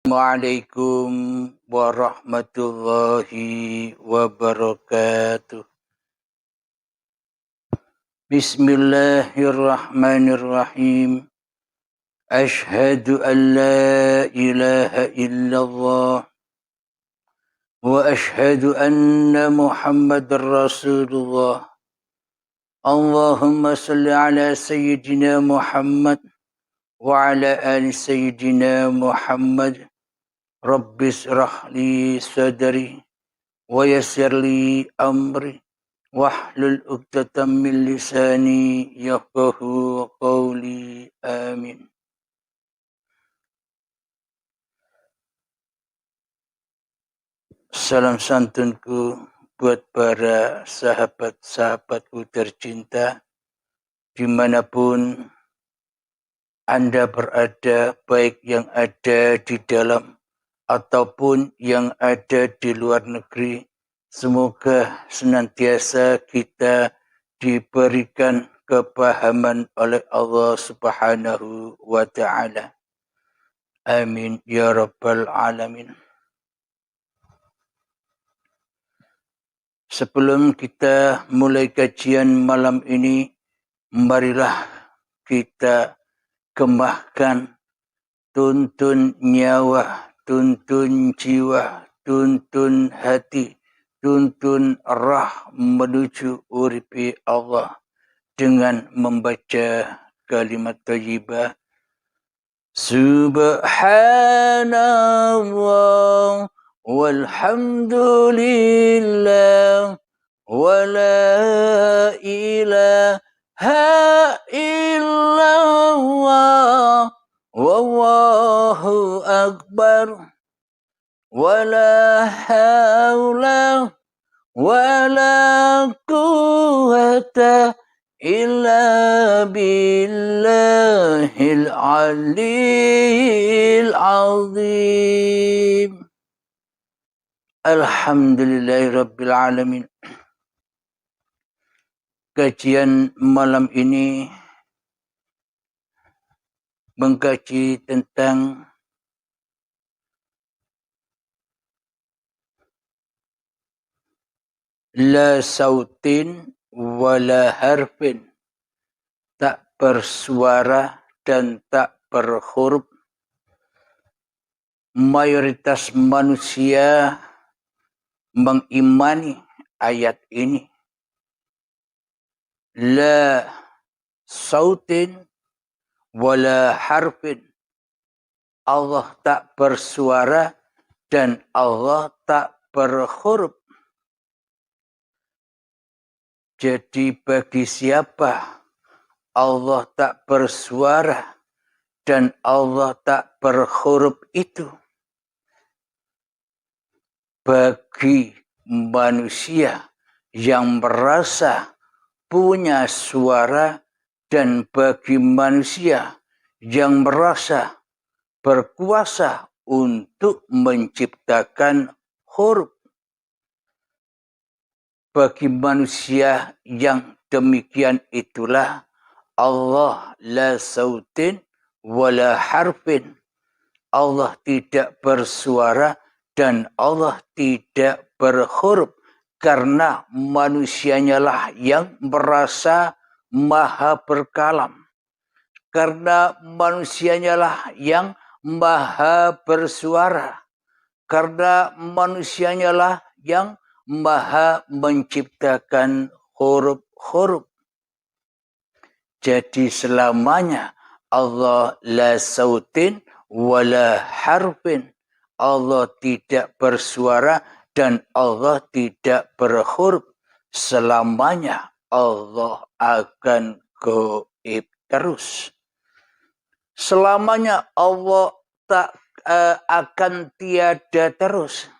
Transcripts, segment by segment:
Assalamualaikum warahmatullahi wabarakatuh. Bismillahirrahmanirrahim. Ashhadu an la ilaha illallah wa ashhadu anna Muhammadar Rasulullah. Allahumma salli ala sayyidina Muhammad wa ala ali sayyidina Muhammad. Rabbis rahli sadri wa yassirli amri wahlul 'uqdatam min lisani yafqahu qawli. Amin. Salam santunku buat para sahabat-sahabatku tercinta dimanapun Anda berada, baik yang ada di dalam ataupun yang ada di luar negeri. Semoga senantiasa kita diberikan kepahaman oleh Allah Subhanahu wa Ta'ala. Amin ya Rabbal Alamin. Sebelum kita mulai kajian malam ini, marilah kita gembahkan tuntun nyawa, tuntun jiwa, tuntun hati, tuntun rah menuju uripi Allah dengan membaca kalimat thayyibah. Subhanallah walhamdulillah wa la ilaha illallah wallahu akbar wa la hawla wa la quwwata illa billahil aliyyil azim. Alhamdulillahirabbil alamin. Kajian malam ini mengkaji tentang la sautin wala harfin, tak bersuara dan tak berhuruf. Mayoritas manusia mengimani ayat ini. La sautin wala harfin, Allah tak bersuara dan Allah tak berhuruf. Jadi bagi siapa Allah tak bersuara dan Allah tak berhuruf itu? Bagi manusia yang merasa punya suara dan bagi manusia yang merasa berkuasa untuk menciptakan huruf. Bagi manusia yang demikian itulah Allah la sautin wala harfin. Allah tidak bersuara dan Allah tidak berhuruf. Karena manusianya lah yang merasa maha berkalam. Karena manusianya lah yang maha bersuara. Karena manusianya lah yang maha menciptakan huruf-huruf. Jadi selamanya Allah la sautin wala harfin. Allah tidak bersuara dan Allah tidak berhuruf. Selamanya Allah akan gaib terus. Selamanya Allah tak akan tiada terus.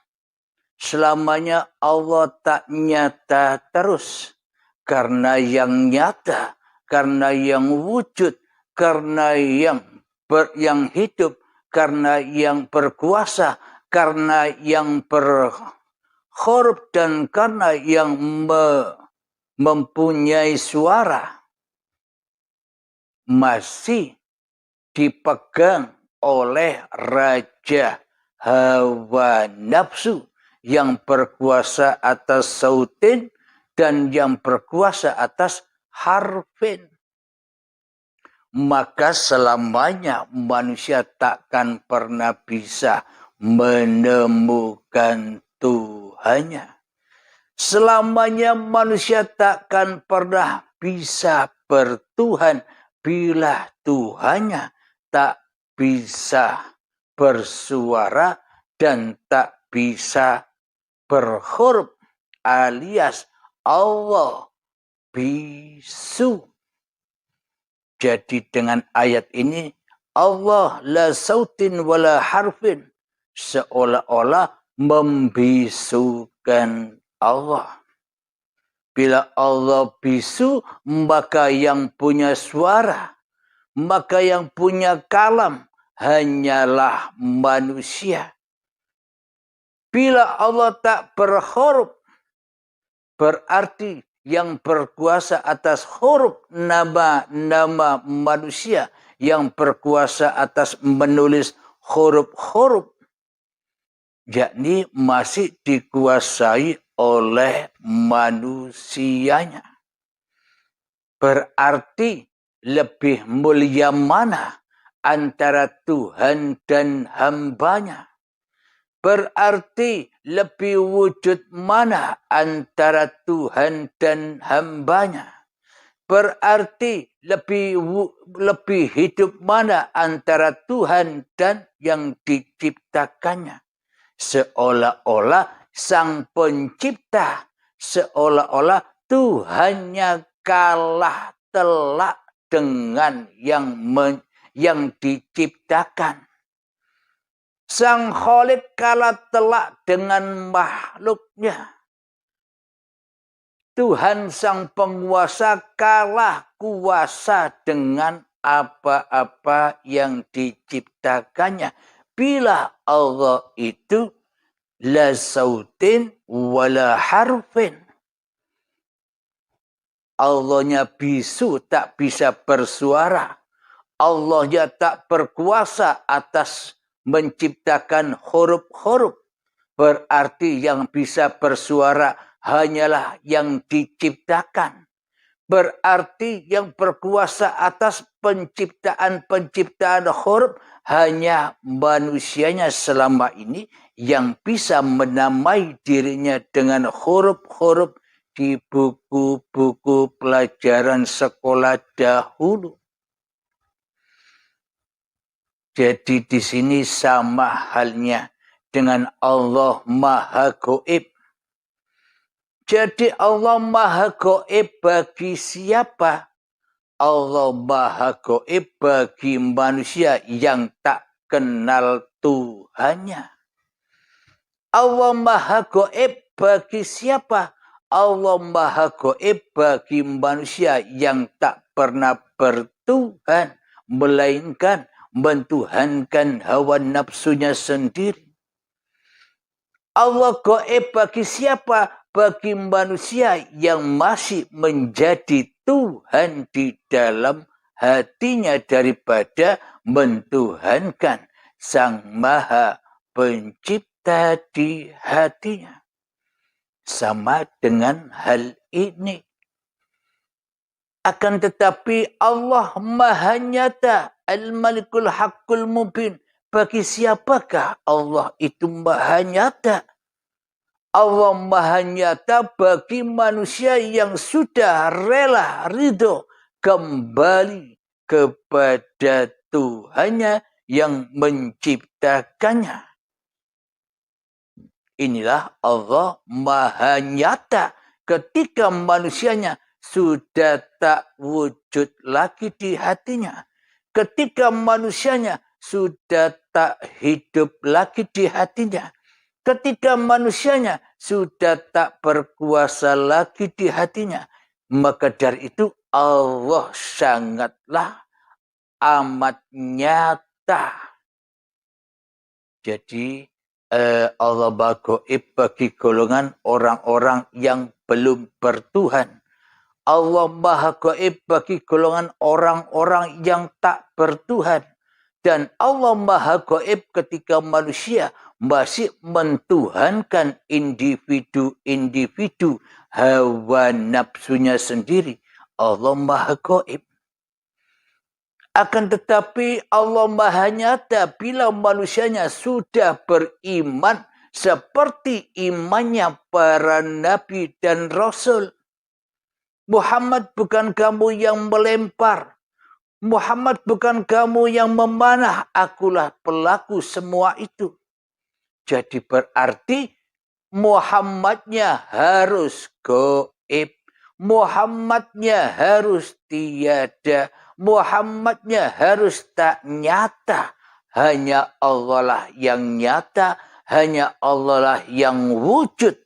Selamanya Allah tak nyata terus. Karena yang nyata, karena yang wujud, karena yang hidup, karena yang berkuasa, karena yang berhuruf, dan karena yang mempunyai suara, masih dipegang oleh raja hawa nafsu, yang berkuasa atas sautin dan yang berkuasa atas harfin. Maka selamanya manusia takkan pernah bisa menemukan Tuhannya. Selamanya manusia takkan pernah bisa bertuhan bila Tuhannya tak bisa bersuara dan tak bisa berhuruf alias Allah bisu. Jadi dengan ayat ini Allah la sautin wala harfin, seolah-olah membisukan Allah. Bila Allah bisu, maka yang punya suara, maka yang punya kalam hanyalah manusia. Bila Allah tak berhuruf, berarti yang berkuasa atas huruf nama-nama manusia, yang berkuasa atas menulis huruf-huruf, yakni masih dikuasai oleh manusianya. Berarti lebih mulia mana antara Tuhan dan hambanya? Berarti lebih wujud mana antara Tuhan dan hambanya? Berarti lebih hidup mana antara Tuhan dan yang diciptakannya? Seolah-olah sang pencipta, seolah-olah Tuhannya kalah telak dengan yang diciptakan. Sang Khalid kalah telak dengan makhluknya. Tuhan sang penguasa kalah kuasa dengan apa-apa yang diciptakannya. Bila Allah itu la sautin wala harfin. Allahnya bisu, tak bisa bersuara. Allahnya tak berkuasa atas menciptakan huruf-huruf. Berarti yang bisa bersuara hanyalah yang diciptakan. Berarti yang berkuasa atas penciptaan huruf hanya manusianya selama ini yang bisa menamai dirinya dengan huruf-huruf di buku-buku pelajaran sekolah dahulu. Jadi di sini sama halnya dengan Allah Maha Gaib. Jadi Allah Maha Gaib bagi siapa? Allah Maha Gaib bagi manusia yang tak kenal Tuhannya. Allah Maha Gaib bagi siapa? Allah Maha Gaib bagi manusia yang tak pernah bertuhan, melainkan mentuhankan hawa nafsunya sendiri. Allah gaib bagi siapa? Bagi manusia yang masih menjadi Tuhan di dalam hatinya daripada mentuhankan Sang Maha Pencipta di hatinya. Sama dengan hal ini. Akan tetapi Allah Maha Nyata, Al-Malikul Haqqul Mubin. Bagi siapakah Allah itu Maha Nyata? Allah Maha Nyata bagi manusia yang sudah rela, ridho, kembali kepada Tuhannya yang menciptakannya. Inilah Allah Maha Nyata ketika manusianya sudah tak wujud lagi di hatinya. Ketika manusianya sudah tak hidup lagi di hatinya. Ketika manusianya sudah tak berkuasa lagi di hatinya. Maka dari itu Allah sangatlah amat nyata. Jadi Allah Gaib bagi golongan orang-orang yang belum bertuhan. Allah Maha Gaib bagi golongan orang-orang yang tak bertuhan. Dan Allah Maha Gaib ketika manusia masih mentuhankan individu-individu hawa nafsunya sendiri. Allah Maha Gaib. Akan tetapi Allah Maha Nyata bila manusianya sudah beriman seperti imannya para nabi dan rasul. Muhammad bukan kamu yang melempar. Muhammad bukan kamu yang memanah. Akulah pelaku semua itu. Jadi berarti Muhammadnya harus gaib. Muhammadnya harus tiada. Muhammadnya harus tak nyata. Hanya Allah lah yang nyata. Hanya Allah lah yang wujud.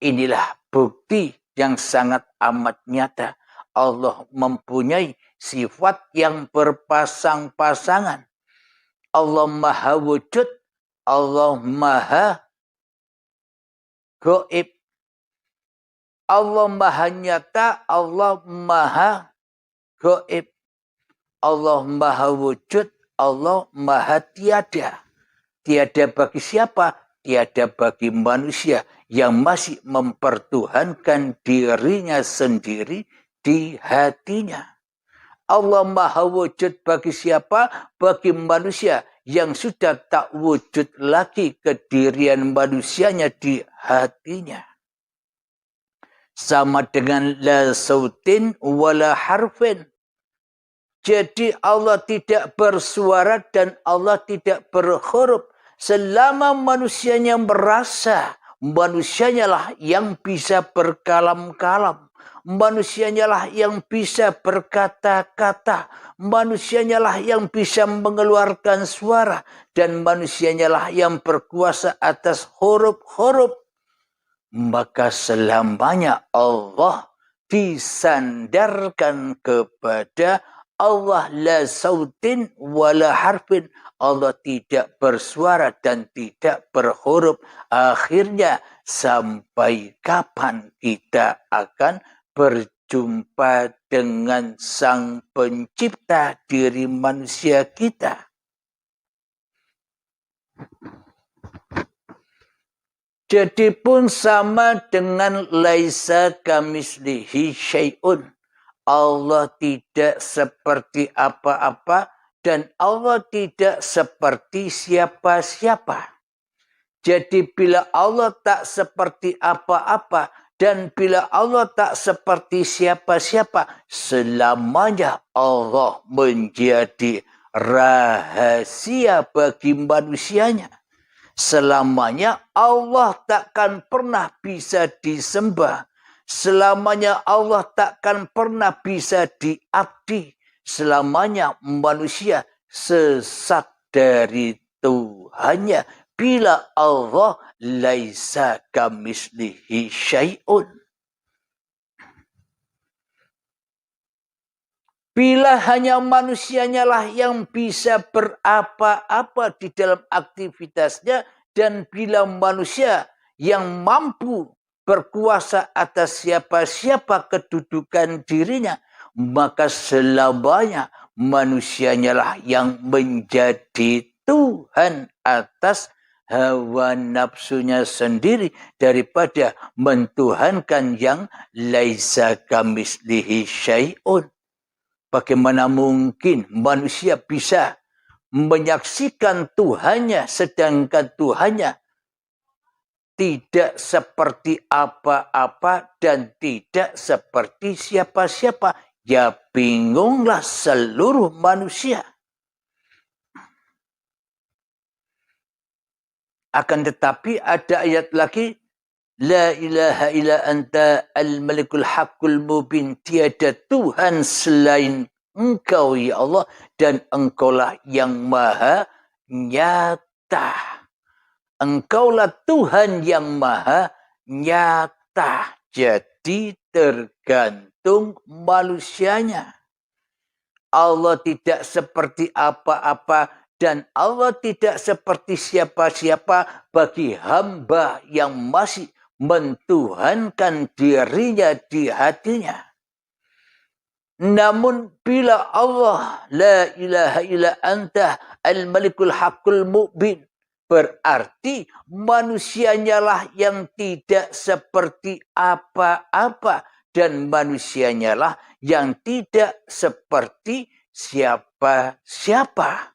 Inilah bukti yang sangat amat nyata. Allah mempunyai sifat yang berpasang-pasangan. Allah Maha Wujud. Allah Maha Gaib. Allah Maha Nyata. Allah Maha Gaib. Allah Maha Wujud. Allah Maha Tiada. Tiada bagi siapa? Tiada bagi manusia yang masih mempertuhankan dirinya sendiri di hatinya. Allah Maha Wujud bagi siapa? Bagi manusia yang sudah tak wujud lagi kedirian manusianya di hatinya. Sama dengan la sautin wala harfin. Jadi Allah tidak bersuara dan Allah tidak berhuruf. Selama manusianya merasa, manusianya lah yang bisa berkalam-kalam. Manusianya lah yang bisa berkata-kata. Manusianya lah yang bisa mengeluarkan suara. Dan manusianya lah yang berkuasa atas huruf-huruf. Maka selamanya Allah disandarkan kepada Allah la sautin wala harfin. Allah tidak bersuara dan tidak berhuruf. Akhirnya sampai kapan kita akan berjumpa dengan Sang Pencipta diri manusia kita? Jadi pun sama dengan laisa kamislihi syai'un. Allah tidak seperti apa-apa dan Allah tidak seperti siapa-siapa. Jadi bila Allah tak seperti apa-apa dan bila Allah tak seperti siapa-siapa, selamanya Allah menjadi rahasia bagi manusianya. Selamanya Allah takkan pernah bisa disembah. Selamanya Allah takkan pernah bisa diabdi. Selamanya manusia sesat dari Tuhannya. Bila Allah laisa kamislihi syai'un. Bila hanya manusianya lah yang bisa berapa-apa di dalam aktivitasnya. Dan bila manusia yang mampu berkuasa atas siapa-siapa kedudukan dirinya. Maka selamanya manusianya lah yang menjadi Tuhan atas hawa nafsunya sendiri. Daripada mentuhankan yang laisa kamislihi syai'un. Bagaimana mungkin manusia bisa menyaksikan Tuhannya sedangkan Tuhannya tidak seperti apa-apa dan tidak seperti siapa-siapa? Ya bingunglah seluruh manusia. Akan tetapi ada ayat lagi. La ilaha illa anta al-malikul haqqul mubin. Tiada Tuhan selain Engkau ya Allah. Dan Engkaulah yang maha nyata. Engkaulah Tuhan yang maha nyata. Jadi tergantung manusianya. Allah tidak seperti apa-apa. Dan Allah tidak seperti siapa-siapa bagi hamba yang masih mentuhankan dirinya di hatinya. Namun bila Allah la ilaha illa anta al-malikul haqqul mubin. Berarti manusianya lah yang tidak seperti apa-apa. Dan manusianya lah yang tidak seperti siapa-siapa.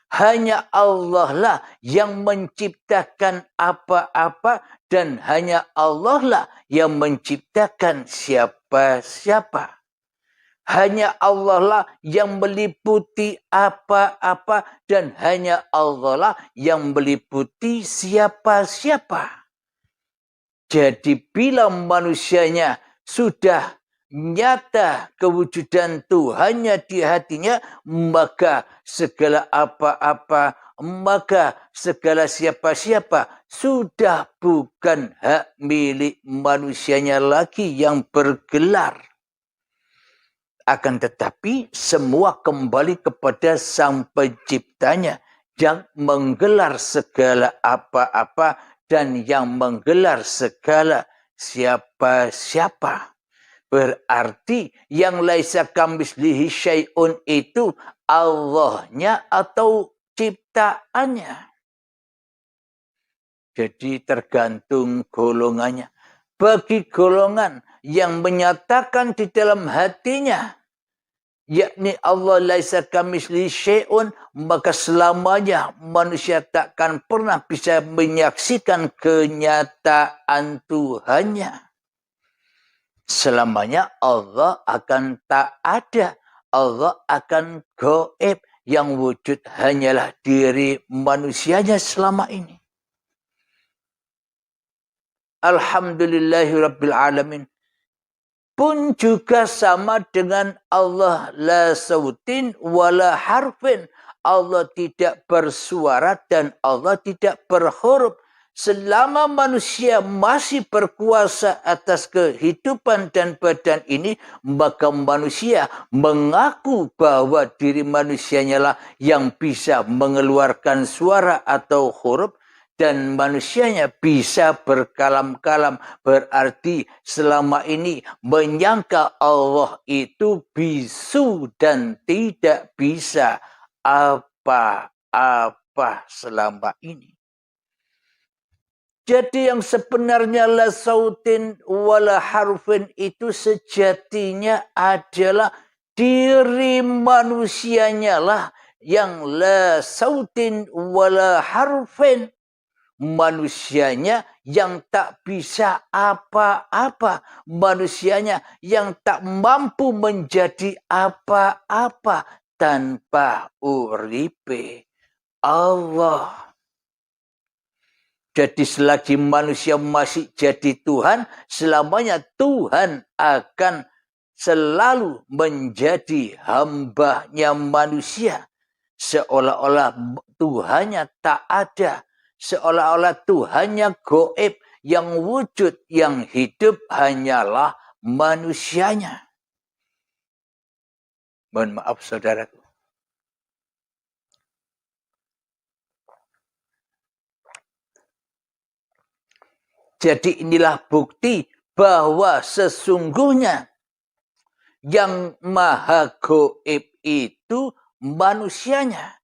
Hanya Allah lah yang menciptakan apa-apa dan hanya Allah lah yang menciptakan siapa-siapa. Hanya Allah lah yang meliputi apa-apa dan hanya Allah lah yang meliputi siapa-siapa. Jadi bila manusianya sudah nyata kewujudan Tuhannya di hatinya, maka segala apa-apa, maka segala siapa-siapa sudah bukan hak milik manusianya lagi yang bergelar. Akan tetapi semua kembali kepada Sang Penciptanya yang menggelar segala apa-apa dan yang menggelar segala siapa-siapa. Berarti yang laisa kamislihi syai'un itu Allahnya atau ciptaannya. Jadi tergantung golongannya. Bagi golongan yang menyatakan di dalam hatinya, yakni Allah laisa kamislihi syai'un, maka selamanya manusia takkan pernah bisa menyaksikan kenyataan Tuhannya. Selamanya Allah akan tak ada. Allah akan gaib. Yang wujud hanyalah diri manusianya selama ini. Alhamdulillahirabbil alamin. Pun juga sama dengan Allah la sautin wala harfin. Allah tidak bersuara dan Allah tidak berhuruf. Selama manusia masih berkuasa atas kehidupan dan badan ini, maka manusia mengaku bahwa diri manusianya lah yang bisa mengeluarkan suara atau huruf. Dan manusianya bisa berkalam-kalam. Berarti selama ini menyangka Allah itu bisu dan tidak bisa apa-apa selama ini. Jadi yang sebenarnya la sautin wala harfin itu sejatinya adalah diri manusianya lah yang la sautin wala harfin. Manusianya yang tak bisa apa-apa. Manusianya yang tak mampu menjadi apa-apa tanpa uripe Allah. Jadi selagi manusia masih jadi Tuhan, selamanya Tuhan akan selalu menjadi hambanya manusia. Seolah-olah Tuhannya tak ada. Seolah-olah Tuhannya gaib, yang wujud, yang hidup hanyalah manusianya. Mohon maaf saudaraku. Jadi inilah bukti bahwa sesungguhnya yang maha gaib itu manusianya.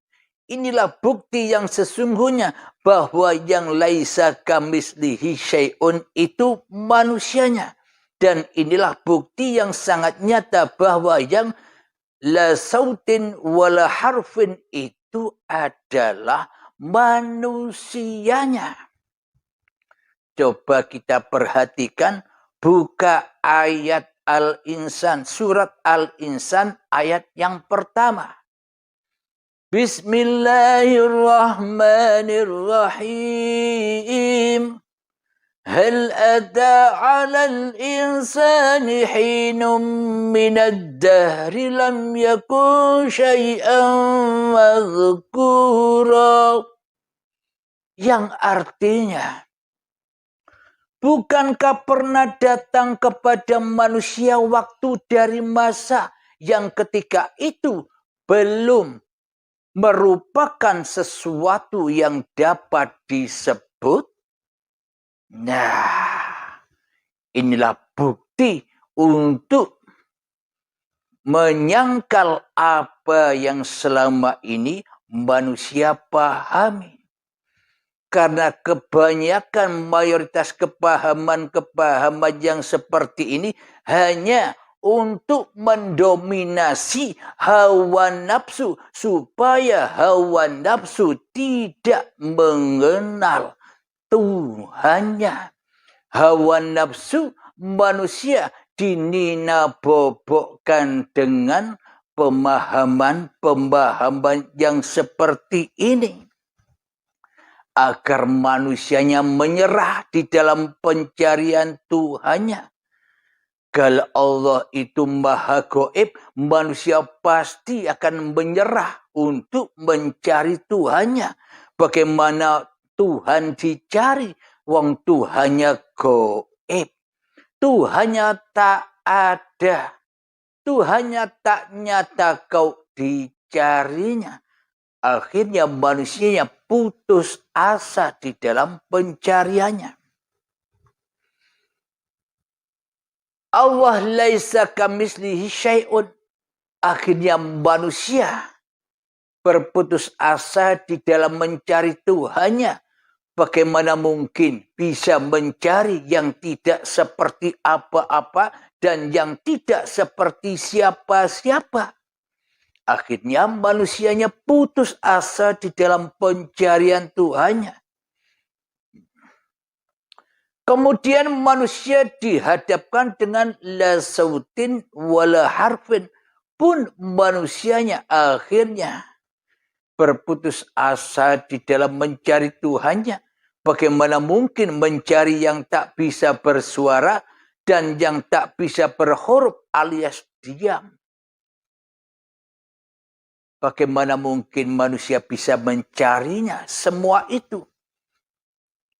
Inilah bukti yang sesungguhnya bahwa yang laisa kamislihi syai'un itu manusianya. Dan inilah bukti yang sangat nyata bahwa yang la sautin wala harfin itu adalah manusianya. Coba kita perhatikan, buka ayat Al-Insan, surat Al-Insan ayat yang pertama. Bismillahirrahmanirrahim. Hal ada 'alal insani hinum minad dahri lam yakun syai'an madhkura. Yang artinya, bukankah pernah datang kepada manusia waktu dari masa yang ketika itu belum merupakan sesuatu yang dapat disebut? Nah, inilah bukti untuk menyangkal apa yang selama ini manusia pahami. Karena kebanyakan mayoritas kepahaman-kepahaman yang seperti ini hanya untuk mendominasi hawa nafsu supaya hawa nafsu tidak mengenal Tuhannya. Hawa nafsu manusia dinina-bobokkan dengan pemahaman-pemahaman yang seperti ini. Agar manusianya menyerah di dalam pencarian Tuhannya. Kalau Allah itu maha gaib, manusia pasti akan menyerah untuk mencari Tuhannya. Bagaimana Tuhan dicari? Wong Tuhannya gaib. Tuhannya tak ada. Tuhannya tak nyata kau dicarinya. Akhirnya manusianya putus asa di dalam pencariannya. Allah laisa kamislihi syai'un. Akhirnya manusia berputus asa di dalam mencari Tuhannya. Bagaimana mungkin bisa mencari yang tidak seperti apa-apa dan yang tidak seperti siapa-siapa? Akhirnya manusianya putus asa di dalam pencarian Tuhannya. Kemudian manusia dihadapkan dengan la sautin wala harfin. Pun manusianya akhirnya berputus asa di dalam mencari Tuhannya. Bagaimana mungkin mencari yang tak bisa bersuara dan yang tak bisa berhuruf alias diam? Bagaimana mungkin manusia bisa mencarinya semua itu?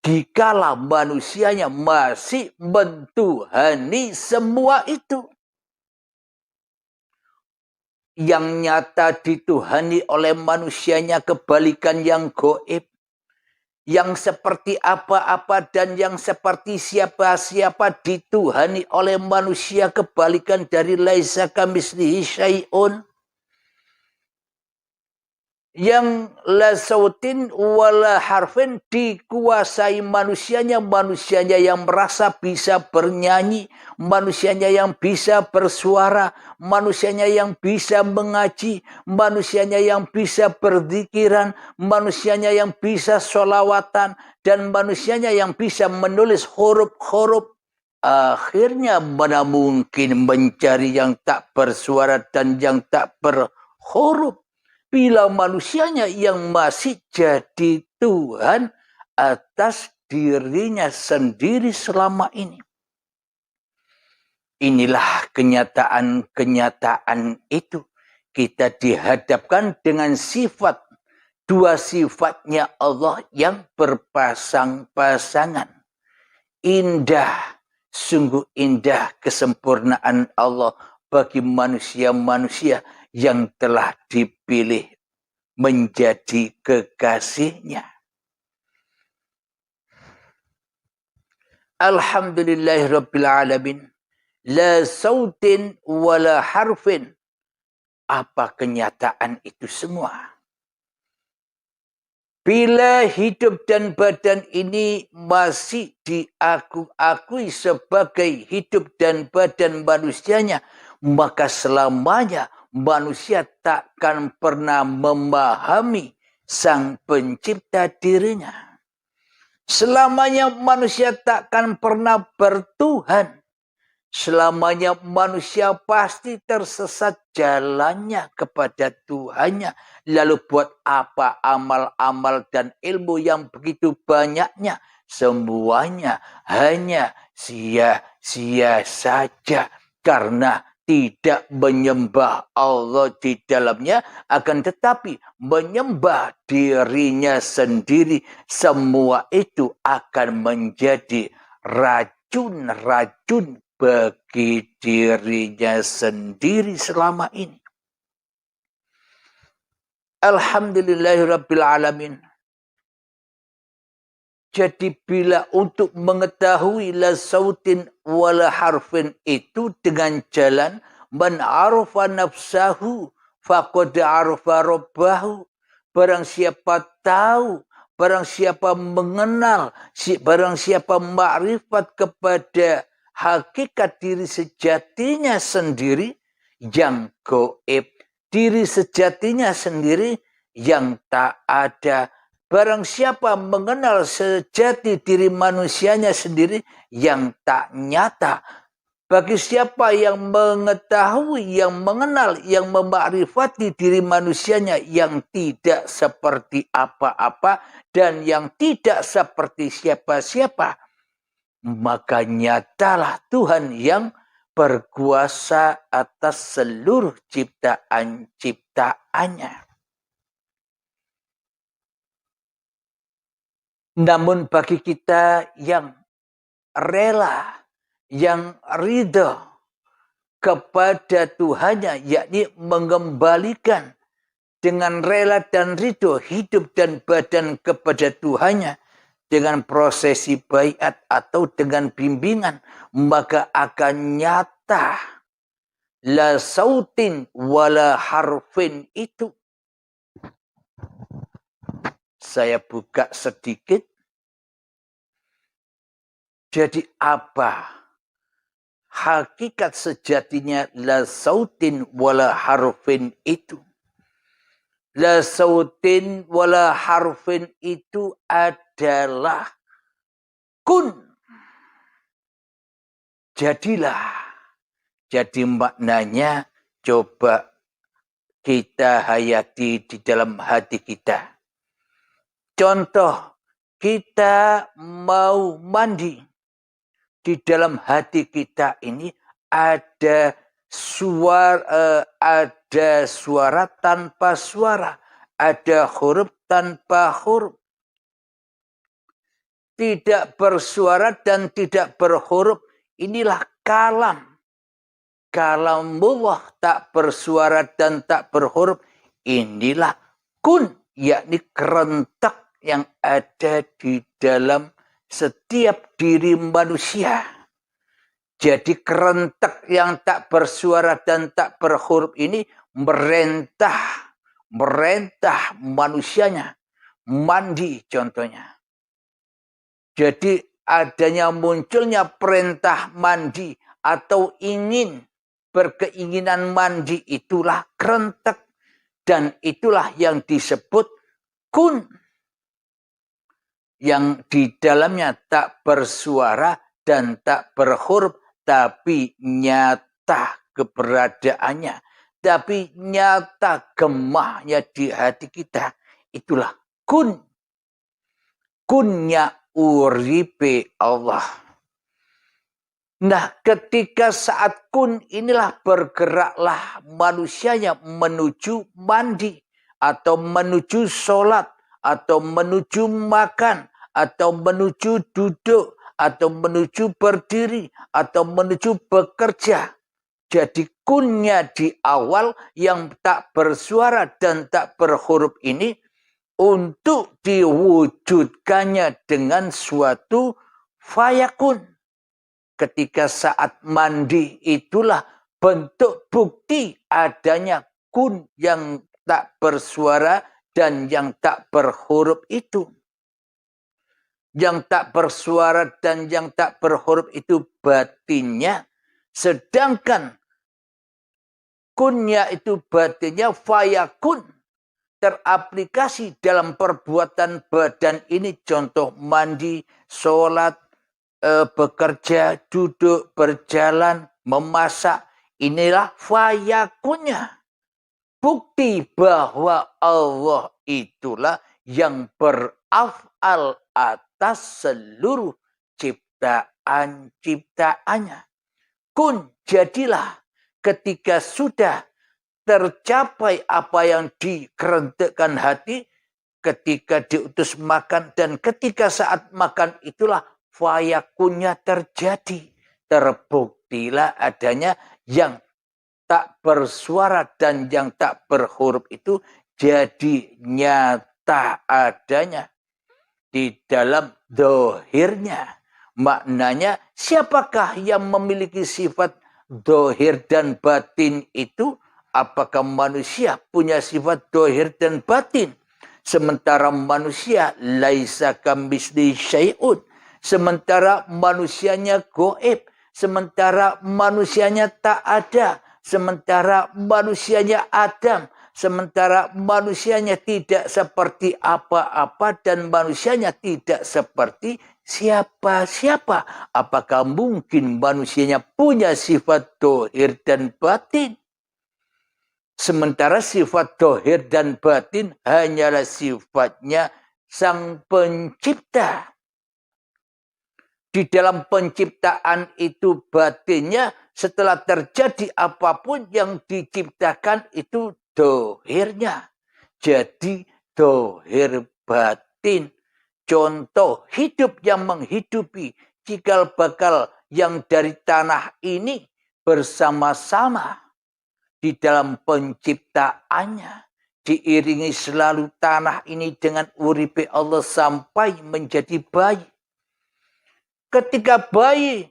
Dikala manusianya masih mentuhani semua itu. Yang nyata dituhani oleh manusianya kebalikan yang gaib. Yang seperti apa-apa dan yang seperti siapa-siapa dituhani oleh manusia kebalikan dari laisa kamislihi syai'un. Yang la sautin wala harfin dikuasai manusianya yang merasa bisa bernyanyi, manusianya yang bisa bersuara, manusianya yang bisa mengaji, manusianya yang bisa berzikiran, manusianya yang bisa sholawatan, dan manusianya yang bisa menulis huruf-huruf. Akhirnya mana mungkin mencari yang tak bersuara dan yang tak berhuruf? Bila manusianya yang masih jadi Tuhan atas dirinya sendiri selama ini. Inilah kenyataan-kenyataan itu. Kita dihadapkan dengan sifat. Dua sifatnya Allah yang berpasang-pasangan. Indah, sungguh indah kesempurnaan Allah bagi manusia-manusia yang telah dipilih menjadi kekasihnya. Alhamdulillahirrabbilalamin. La sautin wala harfin. Apa kenyataan itu semua? Bila hidup dan badan ini masih diakui sebagai hidup dan badan manusianya, maka selamanya manusia takkan pernah memahami Sang Pencipta dirinya. Selamanya manusia takkan pernah bertuhan. Selamanya manusia pasti tersesat jalannya kepada Tuhannya. Lalu buat apa amal-amal dan ilmu yang begitu banyaknya? Semuanya hanya sia-sia saja karena tidak menyembah Allah di dalamnya, akan tetapi menyembah dirinya sendiri. Semua itu akan menjadi racun-racun bagi dirinya sendiri selama ini. Alhamdulillahirrabbilalamin. Jadi bila untuk mengetahui la sautin wala harfin itu dengan jalan man arafa nafsahu faqad arafa rabbahu. Barang siapa tahu barang siapa mengenal, barang siapa makrifat kepada hakikat diri sejatinya sendiri yang gaib, diri sejatinya sendiri yang tak ada. Barang siapa mengenal sejati diri manusianya sendiri yang tak nyata. Bagi siapa yang mengetahui, yang mengenal, yang memakrifati diri manusianya yang tidak seperti apa-apa dan yang tidak seperti siapa-siapa, maka nyatalah Tuhan yang berkuasa atas seluruh ciptaan-ciptaannya. Namun bagi kita yang rela, yang ridho kepada Tuhannya, yakni mengembalikan dengan rela dan ridho hidup dan badan kepada Tuhannya dengan prosesi baiat atau dengan bimbingan, maka akan nyata la sautin wala harfin itu. Saya buka sedikit. Jadi apa hakikat sejatinya la sautin wala harfin itu? La sautin wala harfin itu adalah kun. Jadilah. Jadi maknanya coba kita hayati di dalam hati kita. Contoh, kita mau mandi. Di dalam hati kita ini ada suara tanpa suara, ada huruf tanpa huruf. Tidak bersuara dan tidak berhuruf, inilah kalam. Kalamullah tak bersuara dan tak berhuruf, inilah kun, yakni kerentak yang ada di dalam setiap diri manusia. Jadi kerentak yang tak bersuara dan tak berhuruf ini merentah manusianya. Mandi contohnya. Jadi adanya munculnya perintah mandi atau berkeinginan mandi itulah kerentak. Dan itulah yang disebut kun. Yang di dalamnya tak bersuara dan tak berhuruf, tapi nyata keberadaannya, tapi nyata gemahnya di hati kita. Itulah kun. Kunnya uripe Allah. Nah, ketika saat kun inilah bergeraklah manusianya menuju mandi atau menuju sholat, atau menuju makan, atau menuju duduk, atau menuju berdiri, atau menuju bekerja. Jadi kunnya di awal yang tak bersuara dan tak berhuruf ini untuk diwujudkannya dengan suatu fayakun. Ketika saat mandi itulah bentuk bukti adanya kun yang tak bersuara dan yang tak berhuruf itu. Yang tak bersuara dan yang tak berhuruf itu batinnya. Sedangkan kunnya itu batinnya fayakun. Teraplikasi dalam perbuatan badan ini. Contoh mandi, sholat, bekerja, duduk, berjalan, memasak. Inilah fayakunnya. Bukti bahwa Allah itulah yang beraf'al atas seluruh ciptaan-ciptaannya. Kun, jadilah. Ketika sudah tercapai apa yang dikerentakkan hati, ketika diutus makan dan ketika saat makan itulah fayakunnya terjadi. Terbuktilah adanya yang tak bersuara dan yang tak berhuruf itu jadi nyata adanya di dalam dohirnya. Maknanya siapakah yang memiliki sifat dohir dan batin itu? Apakah manusia punya sifat dohir dan batin? Sementara manusia laisa kamitslihi syai'un. Sementara manusianya gaib. Sementara manusianya tak ada. Sementara manusianya Adam. Sementara manusianya tidak seperti apa-apa dan manusianya tidak seperti siapa-siapa. Apakah mungkin manusianya punya sifat dohir dan batin? Sementara sifat dohir dan batin hanyalah sifatnya Sang Pencipta. Di dalam penciptaan itu batinnya, setelah terjadi apapun yang diciptakan itu dohirnya. Jadi dohir batin. Contoh hidup yang menghidupi cikal bakal yang dari tanah ini bersama-sama di dalam penciptaannya. Diiringi selalu tanah ini dengan uripe Allah sampai menjadi bayi. Ketika bayi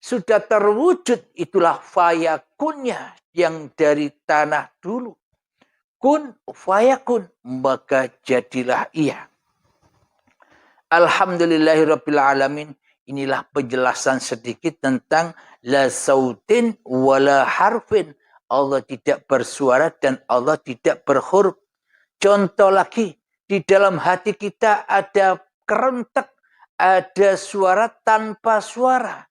sudah terwujud, itulah fayakunnya yang dari tanah dulu. Kun fayakun, maka jadilah ia. Alhamdulillahirabbil alamin. Inilah penjelasan sedikit tentang la sautin wala harfin. Allah tidak bersuara dan Allah tidak berhuruf. Contoh lagi, di dalam hati kita ada kerentek, ada suara tanpa suara,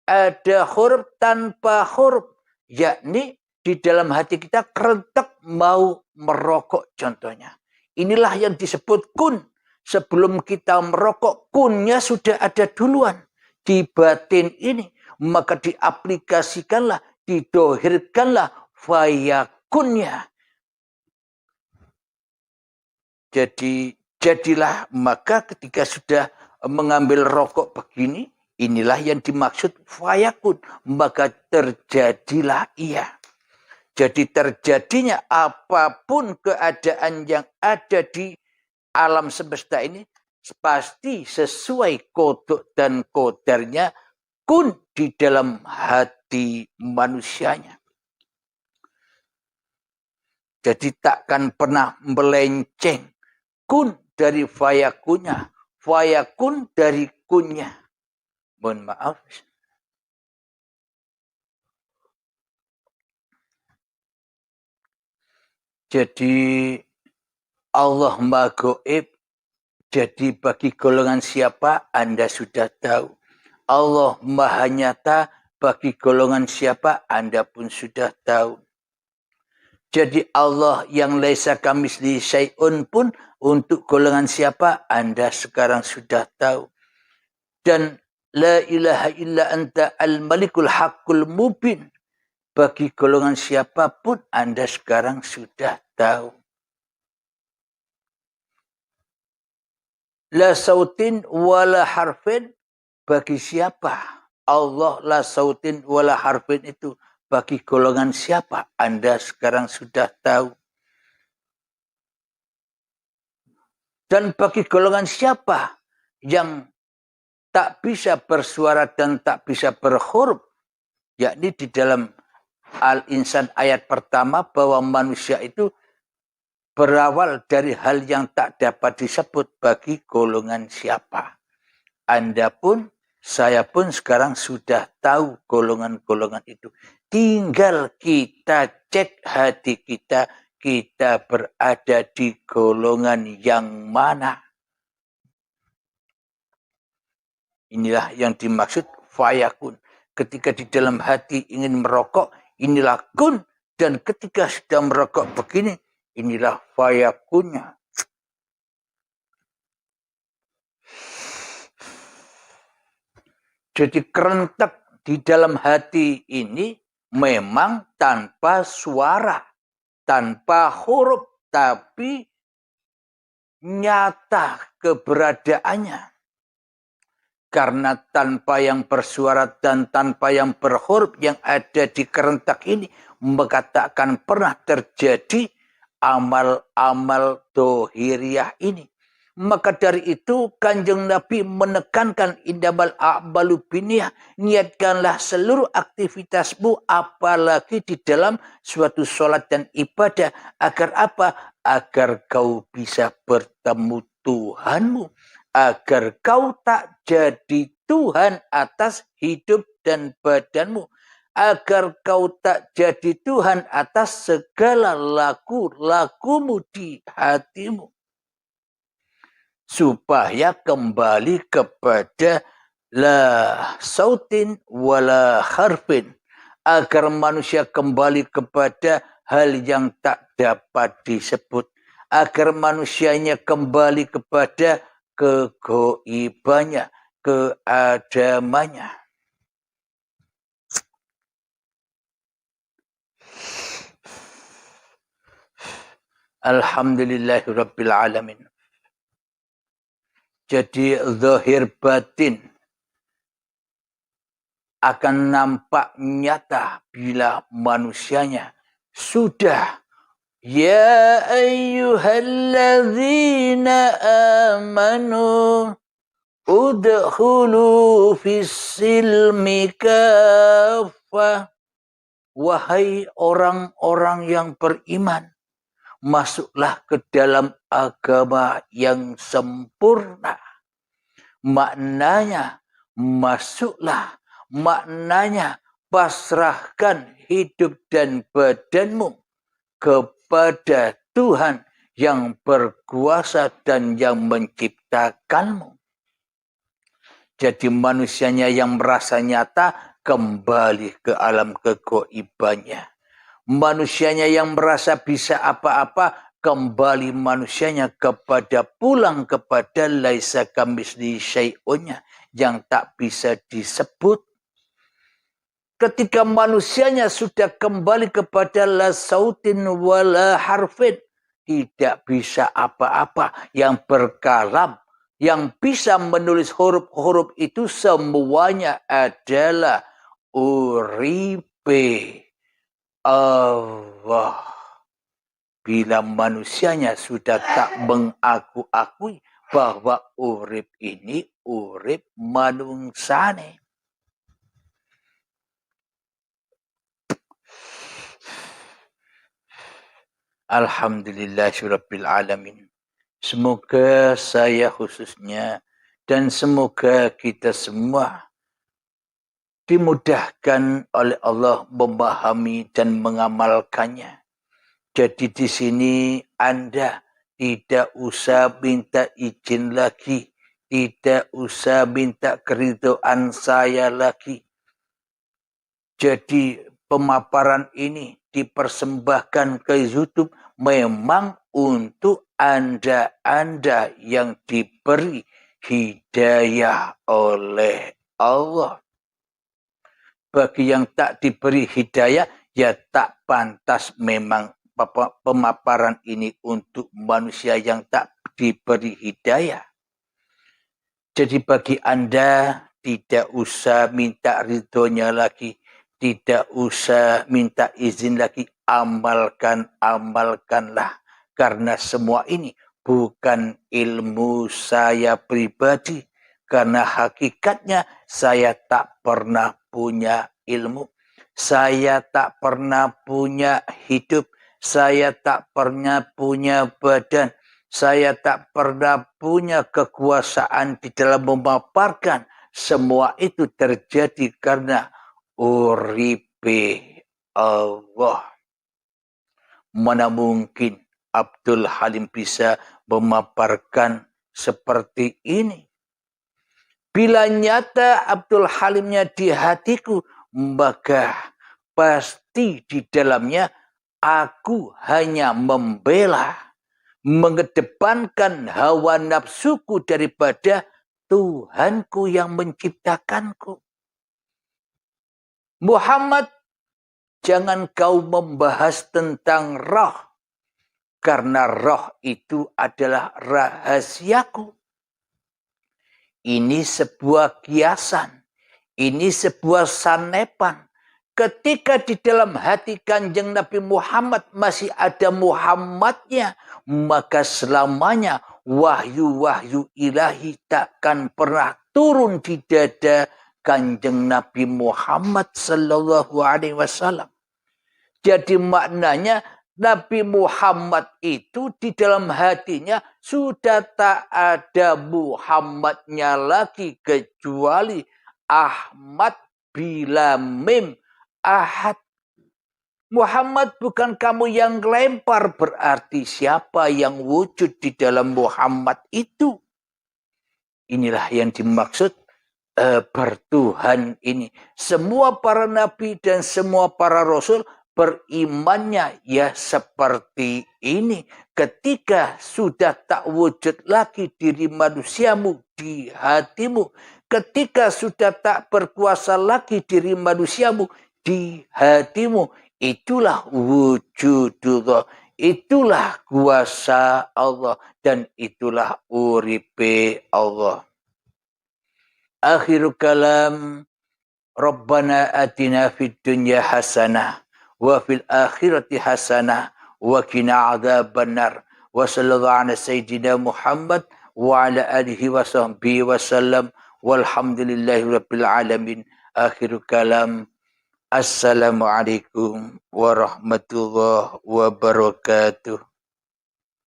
ada huruf tanpa huruf. Yakni di dalam hati kita kerentek mau merokok contohnya. Inilah yang disebut kun. Sebelum kita merokok, kunnya sudah ada duluan di batin ini. Maka diaplikasikanlah, didohirkanlah fayakunnya. Jadi jadilah, maka ketika sudah mengambil rokok begini, inilah yang dimaksud fayakun. Maka terjadilah ia. Jadi terjadinya apapun keadaan yang ada di alam semesta ini, pasti sesuai kodok dan kodarnya kun di dalam hati manusianya. Jadi takkan pernah melenceng. Kun dari fayakunnya, fayakun dari kunnya. Mohon maaf. Jadi Allah Maha Gaib. Jadi bagi golongan siapa Anda sudah tahu. Allah Maha Nyata, bagi golongan siapa Anda pun sudah tahu. Jadi Allah yang laisa kamitslihi syai'un pun untuk golongan siapa Anda sekarang sudah tahu. Dan la ilaha illa anta al-malikul haqqul mubin, bagi golongan siapapun Anda sekarang sudah tahu. La sautin wala harfin, bagi siapa? Allah la sautin wala harfin itu bagi golongan siapa? Anda sekarang sudah tahu. Dan bagi golongan siapa yang tak bisa bersuara dan tak bisa berhuruf, yakni di dalam Al-Insan ayat pertama bahwa manusia itu berawal dari hal yang tak dapat disebut, bagi golongan siapa. Anda pun, saya pun sekarang sudah tahu golongan-golongan itu. Tinggal kita cek hati kita, kita berada di golongan yang mana. Inilah yang dimaksud fayakun. Ketika di dalam hati ingin merokok, inilah kun. Dan ketika sudah merokok begini, inilah fayakunnya. Jadi kerentek di dalam hati ini memang tanpa suara, tanpa huruf, tapi nyata keberadaannya. Karena tanpa yang bersuara dan tanpa yang berhuruf yang ada di kerentek ini, maka tak akan pernah terjadi amal-amal dohiriyah ini. Maka dari itu Kanjeng Nabi menekankan indamal a'malu binniyah, niatkanlah seluruh aktivitasmu apalagi di dalam suatu sholat dan ibadah. Agar apa? Agar kau bisa bertemu Tuhanmu. Agar kau tak jadi Tuhan atas hidup dan badanmu. Agar kau tak jadi Tuhan atas segala laku-lakumu di hatimu. Supaya kembali kepada la sautin wala harfin. Agar manusia kembali kepada hal yang tak dapat disebut. Agar manusianya kembali kepada kegoibannya, keadamannya. Alhamdulillahirabbil alamin. Jadi zahir batin akan nampak nyata bila manusianya sudah ya ayyuhalladzina amanu udkhulu fis-silmi kaffah. Wahai orang-orang yang beriman, masuklah ke dalam agama yang sempurna. Maknanya masuklah, maknanya pasrahkan hidup dan badanmu kepada Tuhan yang berkuasa dan yang menciptakanmu. Jadi manusianya yang merasa nyata kembali ke alam kegoibannya. Manusianya yang merasa bisa apa-apa, kembali manusianya kepada pulang kepada laisa kamitslihi syai'unnya yang tak bisa disebut. Ketika manusianya sudah kembali kepada la sautin wala harfin, tidak bisa apa-apa, yang berkalam, yang bisa menulis huruf-huruf itu semuanya adalah uripe Allah. Bila manusianya sudah tak mengaku-akui bahwa urip ini urip manungsane. Alhamdulillahirabbil alamin. Semoga saya khususnya dan semoga kita semua dimudahkan oleh Allah memahami dan mengamalkannya. Jadi di sini Anda tidak usah minta izin lagi, tidak usah minta keridhaan saya lagi. Jadi pemaparan ini dipersembahkan ke YouTube memang untuk Anda yang diberi hidayah oleh Allah. Bagi yang tak diberi hidayah, ya tak pantas memang pemaparan ini untuk manusia yang tak diberi hidayah. Jadi bagi Anda tidak usah minta ridhonya lagi, tidak usah minta izin lagi, amalkanlah. Karena semua ini bukan ilmu saya pribadi. Karena hakikatnya saya tak pernah punya ilmu. Saya tak pernah punya hidup. Saya tak pernah punya badan. Saya tak pernah punya kekuasaan di dalam memaparkan. Semua itu terjadi karena uripe Allah. Mana mungkin Abdul Halim bisa memaparkan seperti ini? Bila nyata Abdul Halimnya di hatiku, maka pasti di dalamnya aku hanya membela, mengedepankan hawa nafsuku daripada Tuhanku yang menciptakanku. Muhammad, jangan kau membahas tentang roh, karena roh itu adalah rahasiaku. Ini sebuah kiasan, ini sebuah sanepan. Ketika di dalam hati Kanjeng Nabi Muhammad masih ada Muhammadnya, maka selamanya wahyu-wahyu ilahi takkan pernah turun di dada Kanjeng Nabi Muhammad sallallahu alaihi wasallam. Jadi maknanya Nabi Muhammad itu di dalam hatinya sudah tak ada Muhammadnya lagi kecuali Ahmad bila mim ahad. Muhammad bukan kamu yang lempar, berarti siapa yang wujud di dalam Muhammad itu? Inilah yang dimaksud bertuhan ini. Semua para nabi dan semua para rasul berimannya ya seperti ini. Ketika sudah tak wujud lagi diri manusiamu di hatimu, ketika sudah tak berkuasa lagi diri manusiamu di hatimu, itulah wujudullah, itulah kuasa Allah, dan itulah uripe Allah. Akhiru kalam, Rabbana atina fid dunya hasanah wa fil akhirati hasanah wa qina adzabannar. Wa sallallahu ala sayyidina Muhammad wa ala alihi wa sahbihi wa sallam walhamdulillahi rabbil alamin. Akhiru kalam. Assalamualaikum warahmatullahi wabarakatuh.